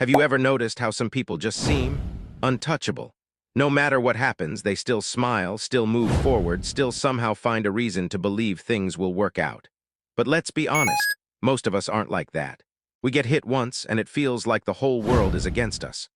Have you ever noticed how some people just seem untouchable? No matter what happens, they still smile, still move forward, still somehow find a reason to believe things will work out. But let's be honest, most of us aren't like that. We get hit once and it feels like the whole world is against us.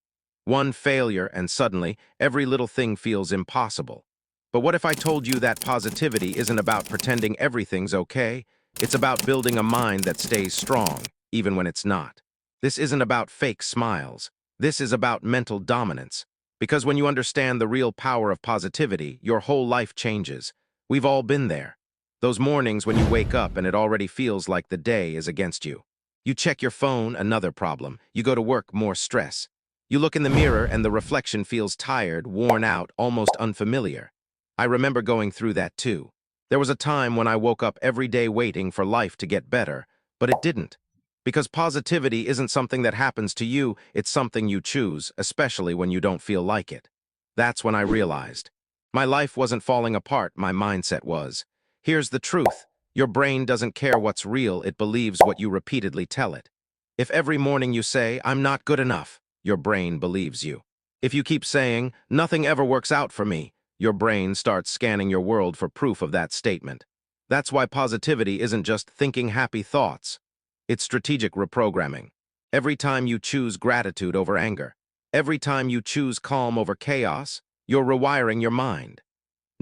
One failure and suddenly, every little thing feels impossible. But what if I told you that positivity isn't about pretending everything's okay? It's about building a mind that stays strong, even when it's not. This isn't about fake smiles. This is about mental dominance. Because when you understand the real power of positivity, your whole life changes. We've all been there. Those mornings when you wake up and it already feels like the day is against you. You check your phone, another problem. You go to work, more stress. You look in the mirror and the reflection feels tired, worn out, almost unfamiliar. I remember going through that too. There was a time when I woke up every day waiting for life to get better, but it didn't. Because positivity isn't something that happens to you, it's something you choose, especially when you don't feel like it. That's when I realized. My life wasn't falling apart, my mindset was. Here's the truth. Your brain doesn't care what's real, it believes what you repeatedly tell it. If every morning you say, "I'm not good enough," your brain believes you. If you keep saying, "Nothing ever works out for me," your brain starts scanning your world for proof of that statement. That's why positivity isn't just thinking happy thoughts. It's strategic reprogramming. Every time you choose gratitude over anger, every time you choose calm over chaos, you're rewiring your mind.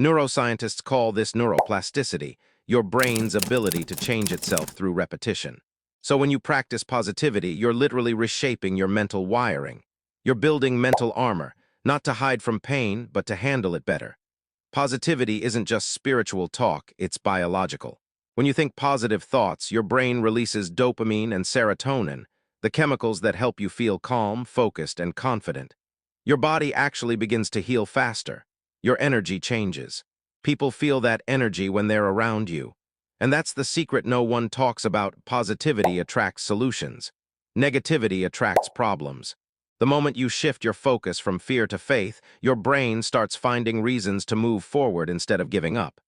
Neuroscientists call this neuroplasticity, your brain's ability to change itself through repetition. So when you practice positivity, you're literally reshaping your mental wiring. You're building mental armor, not to hide from pain, but to handle it better. Positivity isn't just spiritual talk, it's biological. When you think positive thoughts, your brain releases dopamine and serotonin, the chemicals that help you feel calm, focused, and confident. Your body actually begins to heal faster. Your energy changes. People feel that energy when they're around you. And that's the secret no one talks about. Positivity attracts solutions. Negativity attracts problems. The moment you shift your focus from fear to faith, your brain starts finding reasons to move forward instead of giving up.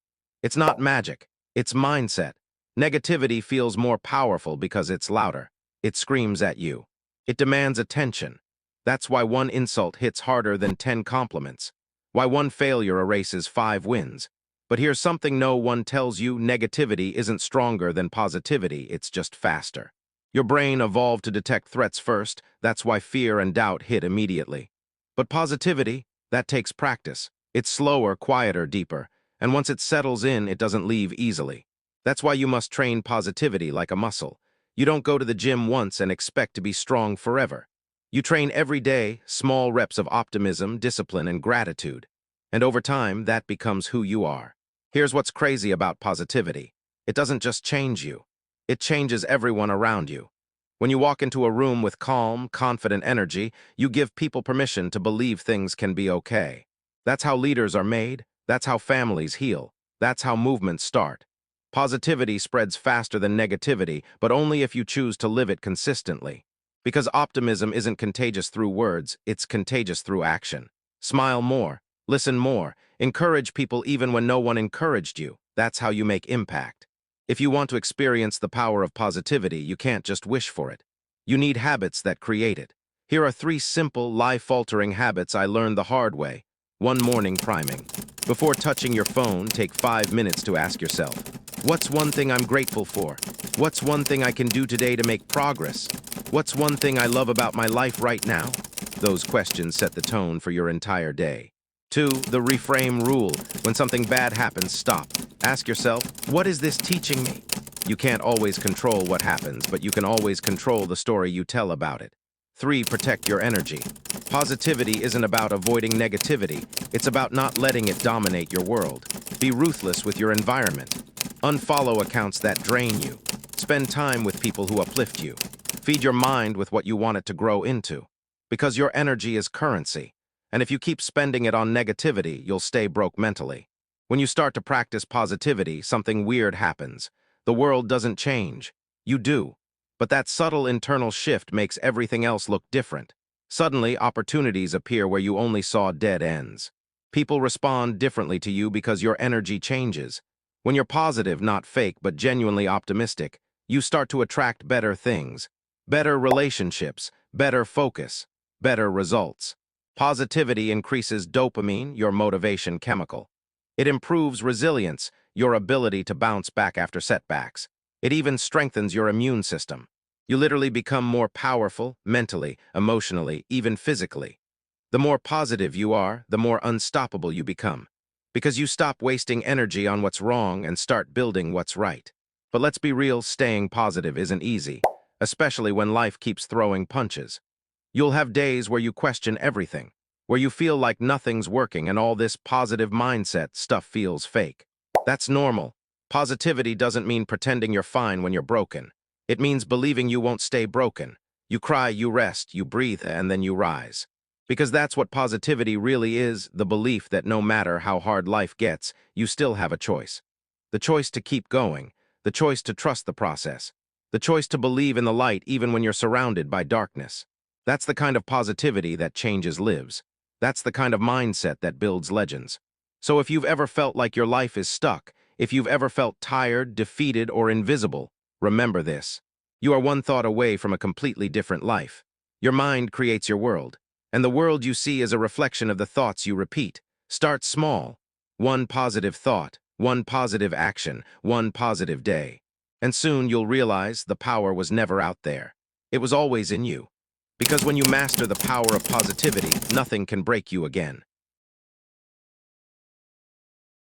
It's not magic, it's mindset. Negativity feels more powerful because it's louder. It screams at you. It demands attention. That's why one insult hits harder than 10 compliments. Why one failure erases 5 wins. But here's something no one tells you: negativity isn't stronger than positivity, it's just faster. Your brain evolved to detect threats first, that's why fear and doubt hit immediately. But positivity, that takes practice. It's slower, quieter, deeper, and once it settles in, it doesn't leave easily. That's why you must train positivity like a muscle. You don't go to the gym once and expect to be strong forever. You train every day, small reps of optimism, discipline, and gratitude. And over time, that becomes who you are. Here's what's crazy about positivity. It doesn't just change you. It changes everyone around you. When you walk into a room with calm, confident energy, you give people permission to believe things can be okay. That's how leaders are made. That's how families heal. That's how movements start. Positivity spreads faster than negativity, but only if you choose to live it consistently. Because optimism isn't contagious through words, it's contagious through action. Smile more, listen more, encourage people even when no one encouraged you. That's how you make impact. If you want to experience the power of positivity, you can't just wish for it. You need habits that create it. Here are 3 simple, life-altering habits I learned the hard way. 1. Morning priming. Before touching your phone, take 5 minutes to ask yourself, what's one thing I'm grateful for? What's one thing I can do today to make progress? What's one thing I love about my life right now? Those questions set the tone for your entire day. 2. The reframe rule. When something bad happens, stop. Ask yourself, what is this teaching me? You can't always control what happens, but you can always control the story you tell about it. 3. Protect your energy. Positivity isn't about avoiding negativity. It's about not letting it dominate your world. Be ruthless with your environment. Unfollow accounts that drain you. Spend time with people who uplift you. Feed your mind with what you want it to grow into. Because your energy is currency. And if you keep spending it on negativity, you'll stay broke mentally. When you start to practice positivity, something weird happens. The world doesn't change. You do. But that subtle internal shift makes everything else look different. Suddenly, opportunities appear where you only saw dead ends. People respond differently to you because your energy changes. When you're positive, not fake, but genuinely optimistic, you start to attract better things. better relationships, better focus, better results. Positivity increases dopamine, your motivation chemical. It improves resilience, your ability to bounce back after setbacks. It even strengthens your immune system. You literally become more powerful, mentally, emotionally, even physically. The more positive you are, the more unstoppable you become. Because you stop wasting energy on what's wrong and start building what's right. But let's be real, staying positive isn't easy, especially when life keeps throwing punches. You'll have days where you question everything, where you feel like nothing's working and all this positive mindset stuff feels fake. That's normal. Positivity doesn't mean pretending you're fine when you're broken. It means believing you won't stay broken. You cry, you rest, you breathe, and then you rise. Because that's what positivity really is, the belief that no matter how hard life gets, you still have a choice. The choice to keep going, the choice to trust the process, the choice to believe in the light even when you're surrounded by darkness. That's the kind of positivity that changes lives. That's the kind of mindset that builds legends. So if you've ever felt like your life is stuck, if you've ever felt tired, defeated, or invisible, remember this. You are one thought away from a completely different life. Your mind creates your world, and the world you see is a reflection of the thoughts you repeat. Start small. One positive thought, one positive action, one positive day. And soon you'll realize the power was never out there. It was always in you. Because when you master the power of positivity, nothing can break you again.